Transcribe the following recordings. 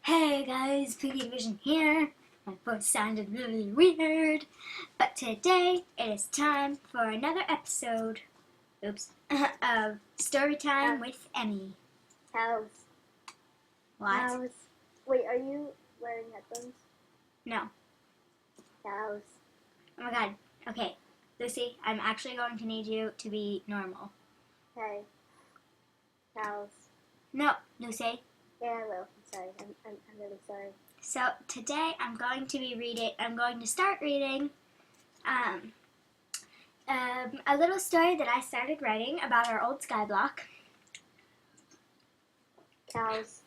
Hey guys, Piggy Vision here. My voice sounded really weird, but today it is time for another episode, of Story Time with Emmy. Cows. What? Cows. Wait, are you wearing headphones? No. Cows. Oh my god. Okay, Lucy, I'm actually going to need you to be normal. Hey. Cows. No, Lucy. Yeah, I will. I'm sorry. I'm really sorry. So today I'm going to start reading a little story that I started writing about our old skyblock. Cows.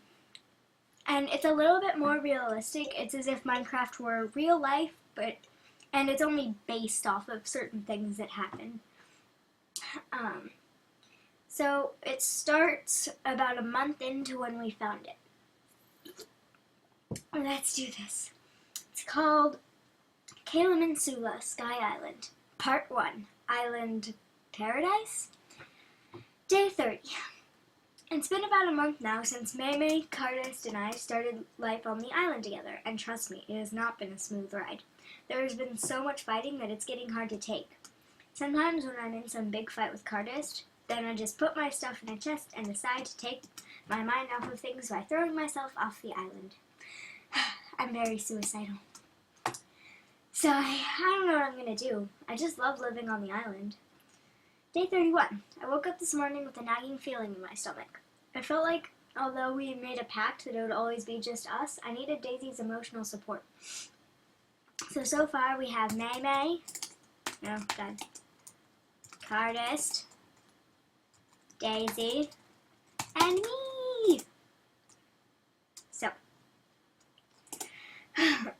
And it's a little bit more realistic. It's as if Minecraft were real life, and it's only based off of certain things that happen. So it starts about a month into when we found it. Let's do this. It's called Calem, Insula, Sky Island, Part 1, Island Paradise, Day 30. It's been about a month now since May, Cardist, and I started life on the island together, and trust me, it has not been a smooth ride. There has been so much fighting that it's getting hard to take. Sometimes when I'm in some big fight with Cardist, then I just put my stuff in a chest and decide to take my mind off of things by throwing myself off the island. I'm very suicidal. So I don't know what I'm going to do. I just love living on the island. Day 31. I woke up this morning with a nagging feeling in my stomach. I felt like, although we had made a pact that it would always be just us, I needed Daisy's emotional support. So far we have Cardist, Daisy, and me! So, I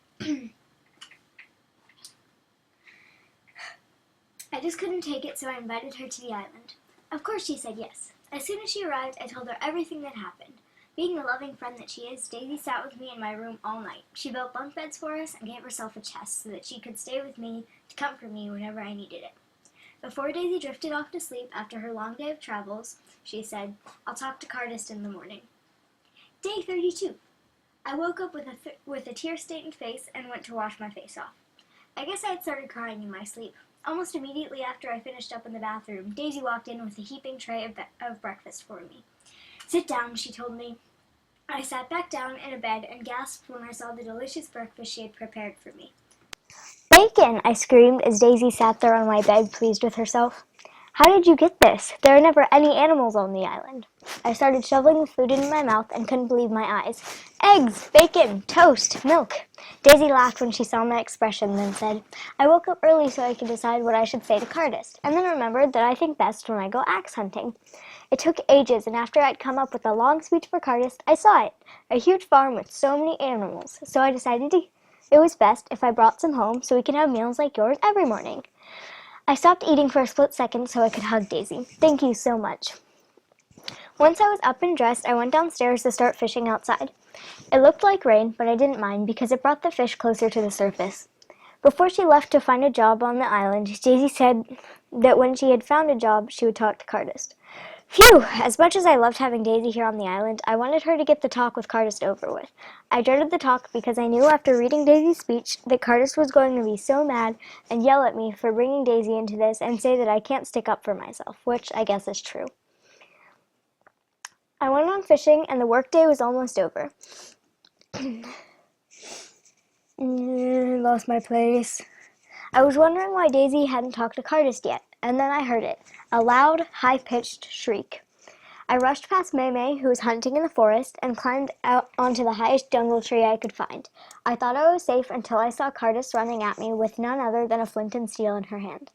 just couldn't take it, so I invited her to the island. Of course she said yes. As soon as she arrived, I told her everything that happened. Being the loving friend that she is, Daisy sat with me in my room all night. She built bunk beds for us and gave herself a chest so that she could stay with me to comfort me whenever I needed it. Before Daisy drifted off to sleep after her long day of travels, she said, "I'll talk to Cardist in the morning." Day 32. I woke up with a tear-stained face and went to wash my face off. I guess I had started crying in my sleep. Almost immediately after I finished up in the bathroom, Daisy walked in with a heaping tray of breakfast for me. "Sit down," she told me. I sat back down in a bed and gasped when I saw the delicious breakfast she had prepared for me. "Bacon!" I screamed as Daisy sat there on my bed, pleased with herself. "How did you get this? There are never any animals on the island." I started shoveling the food into my mouth and couldn't believe my eyes. "Eggs, bacon, toast, milk." Daisy laughed when she saw my expression, then said, "I woke up early so I could decide what I should say to Cardist, and then remembered that I think best when I go axe hunting." It took ages, and after I'd come up with a long speech for Cardist, I saw it, a huge farm with so many animals, so I decided it was best if I brought some home so we can have meals like yours every morning. I stopped eating for a split second so I could hug Daisy. "Thank you so much." Once I was up and dressed, I went downstairs to start fishing outside. It looked like rain, but I didn't mind because it brought the fish closer to the surface. Before she left to find a job on the island, Daisy said that when she had found a job, she would talk to Cardist. Phew! As much as I loved having Daisy here on the island, I wanted her to get the talk with Cardist over with. I dreaded the talk because I knew after reading Daisy's speech that Cardist was going to be so mad and yell at me for bringing Daisy into this and say that I can't stick up for myself, which I guess is true. I went on fishing and the workday was almost over. Lost my place. I was wondering why Daisy hadn't talked to Cardist yet, and then I heard it, a loud, high-pitched shriek. I rushed past May, who was hunting in the forest, and climbed out onto the highest jungle tree I could find. I thought I was safe until I saw Cardist running at me with none other than a flint and steel in her hand.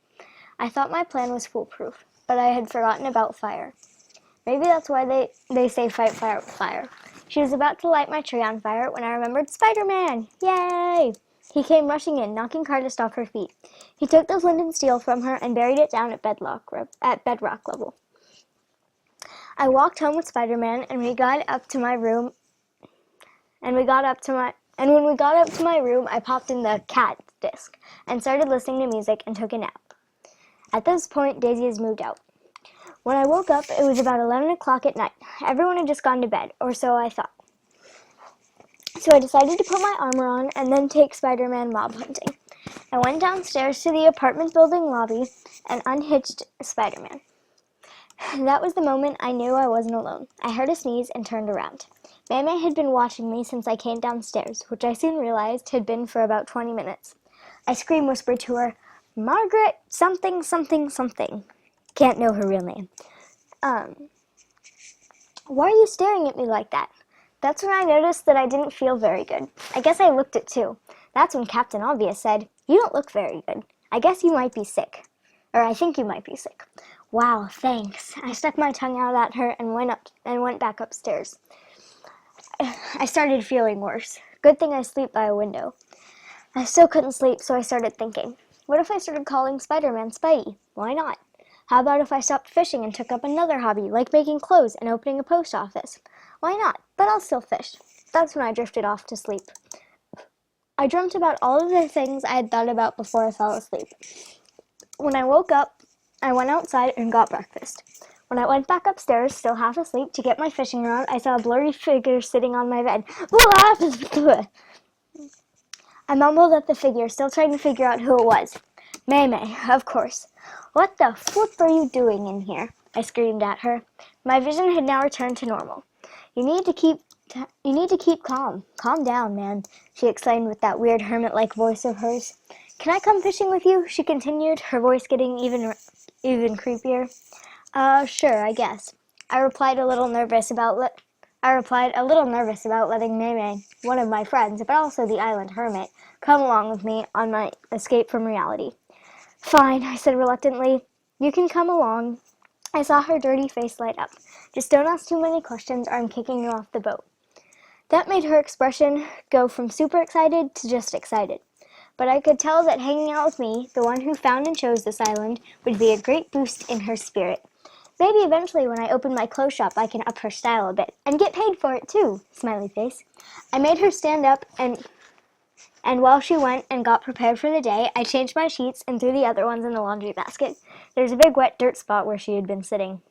I thought my plan was foolproof, but I had forgotten about fire. Maybe that's why they say fight fire with fire. She was about to light my tree on fire when I remembered Spider-Man! Yay! He came rushing in, knocking Cardist off her feet. He took the flint and steel from her and buried it down at bedrock level. I walked home with Spider-Man, and when we got up to my room, I popped in the cat disc and started listening to music and took a nap. At this point, Daisy has moved out. When I woke up, it was about 11 o'clock at night. Everyone had just gone to bed, or so I thought. So I decided to put my armor on and then take Spider-Man mob hunting. I went downstairs to the apartment building lobby and unhitched Spider-Man. That was the moment I knew I wasn't alone. I heard a sneeze and turned around. Mama had been watching me since I came downstairs, which I soon realized had been for about 20 minutes. I whispered to her, "Margaret something something something." Can't know her real name. Why are you staring at me like that? That's when I noticed that I didn't feel very good. I guess I looked it too. That's when Captain Obvious said, "You don't look very good. I guess you might be sick. Or I think you might be sick." Wow, thanks. I stuck my tongue out at her and went back upstairs. I started feeling worse. Good thing I sleep by a window. I still couldn't sleep, so I started thinking. What if I started calling Spider-Man Spidey? Why not? How about if I stopped fishing and took up another hobby, like making clothes and opening a post office? Why not? But I'll still fish. That's when I drifted off to sleep. I dreamt about all of the things I had thought about before I fell asleep. When I woke up, I went outside and got breakfast. When I went back upstairs, still half asleep, to get my fishing rod, I saw a blurry figure sitting on my bed. I mumbled at the figure, still trying to figure out who it was. May, of course. "What the flip are you doing in here?" I screamed at her. My vision had now returned to normal. You need to keep calm. Calm down, man," she exclaimed with that weird hermit-like voice of hers. "Can I come fishing with you?" she continued, her voice getting even creepier. Sure, I guess." I replied a little nervous about letting May, one of my friends, but also the island hermit, come along with me on my escape from reality. "Fine," I said reluctantly. "You can come along." I saw her dirty face light up. "Just don't ask too many questions or I'm kicking you off the boat." That made her expression go from super excited to just excited. But I could tell that hanging out with me, the one who found and chose this island, would be a great boost in her spirit. Maybe eventually when I open my clothes shop I can up her style a bit, and get paid for it too, smiley face. I made her stand up and while she went and got prepared for the day, I changed my sheets and threw the other ones in the laundry basket. There's a big wet dirt spot where she had been sitting.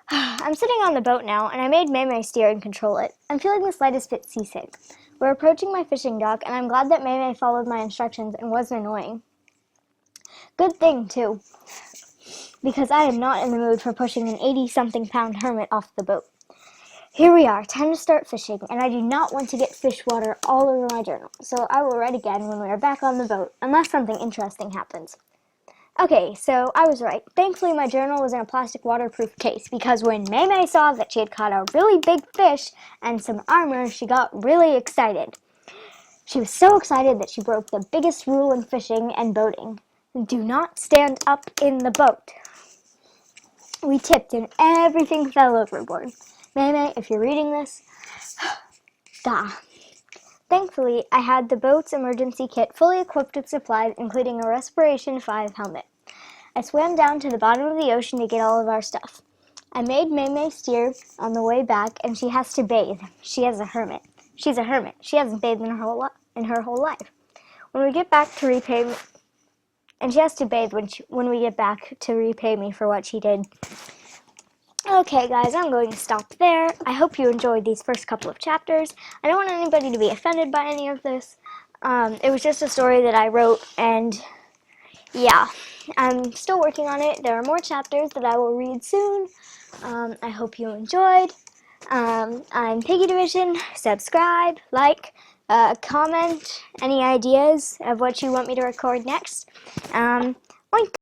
I'm sitting on the boat now, and I made May steer and control it. I'm feeling the slightest bit seasick. We're approaching my fishing dock, and I'm glad that May followed my instructions and wasn't annoying. Good thing, too, because I am not in the mood for pushing an 80-something-pound hermit off the boat. Here we are, time to start fishing, and I do not want to get fish water all over my journal, so I will write again when we are back on the boat, unless something interesting happens. Okay, so I was right. Thankfully, my journal was in a plastic waterproof case, because when May saw that she had caught a really big fish and some armor, she got really excited. She was so excited that she broke the biggest rule in fishing and boating. Do not stand up in the boat. We tipped and everything fell overboard. May, if you're reading this, Thankfully, I had the boat's emergency kit fully equipped with supplies, including a Respiration 5 helmet. I swam down to the bottom of the ocean to get all of our stuff. I made May steer on the way back, and she has to bathe. She's a hermit. She hasn't bathed in her whole life. When we get back to repay me, and she has to bathe when we get back to repay me for what she did. Okay, guys, I'm going to stop there. I hope you enjoyed these first couple of chapters. I don't want anybody to be offended by any of this. It was just a story that I wrote, and yeah, I'm still working on it. There are more chapters that I will read soon. I hope you enjoyed. I'm Piggy Division. Subscribe, like, comment any ideas of what you want me to record next. Oink.